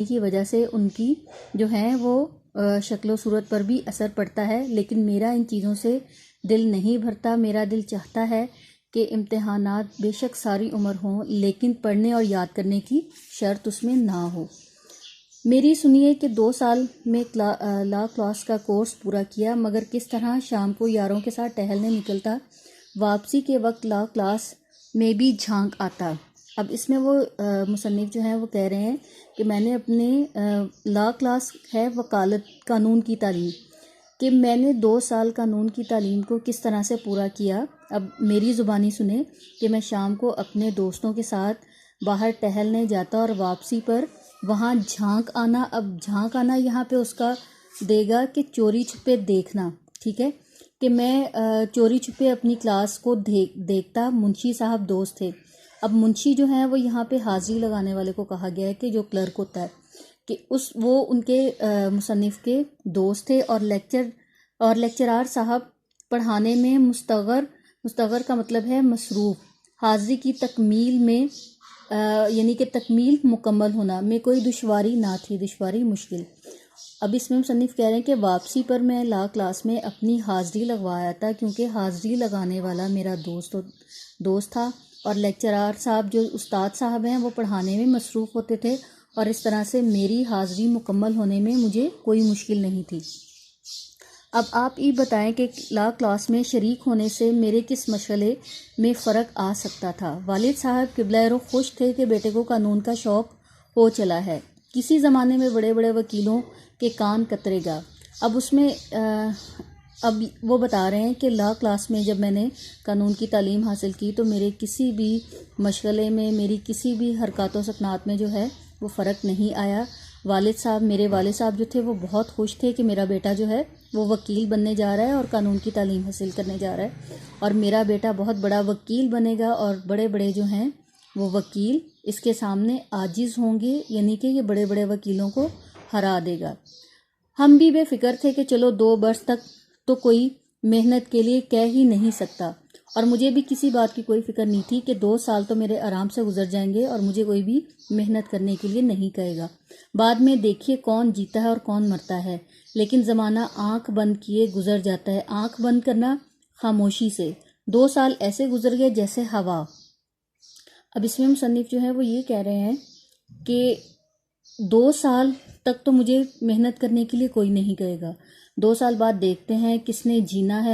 کی وجہ سے ان کی جو ہے وہ شکل و صورت پر بھی اثر پڑتا ہے، لیکن میرا ان چیزوں سے دل نہیں بھرتا۔ میرا دل چاہتا ہے کہ امتحانات بے شک ساری عمر ہوں، لیکن پڑھنے اور یاد کرنے کی شرط اس میں نہ ہو۔ میری سنیے کہ 2 سال میں لا کلاس کا کورس پورا کیا، مگر کس طرح شام کو یاروں کے ساتھ ٹہلنے نکلتا، واپسی کے وقت لا کلاس میں بھی جھانک آتا۔ اب اس میں وہ مصنف جو ہیں وہ کہہ رہے ہیں کہ میں نے اپنے لا کلاس ہے وکالت قانون کی تعلیم، کہ میں نے 2 سال قانون کی تعلیم کو کس طرح سے پورا کیا۔ اب میری زبانی سنیں کہ میں شام کو اپنے دوستوں کے ساتھ باہر ٹہلنے جاتا اور واپسی پر وہاں جھانک آنا۔ اب جھانک آنا یہاں پہ اس کا دے گا کہ چوری چھپے دیکھنا، ٹھیک ہے، کہ میں چوری چھپے اپنی کلاس کو دیکھتا۔ منشی صاحب دوست تھے۔ اب منشی جو ہیں وہ یہاں پہ حاضری لگانے والے کو کہا گیا ہے کہ جو کلرک ہوتا ہے، کہ وہ ان کے مصنف کے دوست تھے، اور لیکچرار صاحب پڑھانے میں مستغر کا مطلب ہے مصروف، حاضری کی تکمیل میں یعنی کہ تکمیل مکمل ہونا میں کوئی دشواری نہ تھی، دشواری مشکل۔ اب اس میں مصنف کہہ رہے ہیں کہ واپسی پر میں لا کلاس میں اپنی حاضری لگوایا تھا، کیونکہ حاضری لگانے والا میرا دوست تھا، اور لیکچرار صاحب جو استاد صاحب ہیں وہ پڑھانے میں مصروف ہوتے تھے، اور اس طرح سے میری حاضری مکمل ہونے میں مجھے کوئی مشکل نہیں تھی۔ اب آپ یہ بتائیں کہ لا کلاس میں شریک ہونے سے میرے کس مشغلے میں فرق آ سکتا تھا؟ والد صاحب قبلہ رخ خوش تھے کہ بیٹے کو قانون کا شوق ہو چلا ہے، کسی زمانے میں بڑے بڑے وکیلوں کے کان کترے گا۔ اب اس میں اب وہ بتا رہے ہیں کہ لا کلاس میں جب میں نے قانون کی تعلیم حاصل کی تو میرے کسی بھی مشغلے میں، میری کسی بھی حرکات و سکنات میں جو ہے وہ فرق نہیں آیا۔ میرے والد صاحب جو تھے وہ بہت خوش تھے کہ میرا بیٹا جو ہے وہ وکیل بننے جا رہا ہے اور قانون کی تعلیم حاصل کرنے جا رہا ہے، اور میرا بیٹا بہت بڑا وکیل بنے گا، اور بڑے بڑے جو ہیں وہ وکیل اس کے سامنے عاجز ہوں گے، یعنی کہ یہ بڑے بڑے وکیلوں کو ہرا دے گا۔ ہم بھی بے فکر تھے کہ چلو 2 برس تک تو کوئی محنت کے لیے کہہ ہی نہیں سکتا، اور مجھے بھی کسی بات کی کوئی فکر نہیں تھی کہ 2 سال تو میرے آرام سے گزر جائیں گے اور مجھے کوئی بھی محنت کرنے کے لیے نہیں کہے گا۔ بعد میں دیکھیے کون جیتا ہے اور کون مرتا ہے، لیکن زمانہ آنکھ بند کیے گزر جاتا ہے۔ آنکھ بند کرنا خاموشی سے۔ 2 سال ایسے گزر گئے جیسے ہوا۔ اب اس میں مصنف جو ہے وہ یہ کہہ رہے ہیں کہ 2 سال تک تو مجھے محنت کرنے کے لیے کوئی نہیں کہے گا، 2 سال بعد دیکھتے ہیں کس نے جینا ہے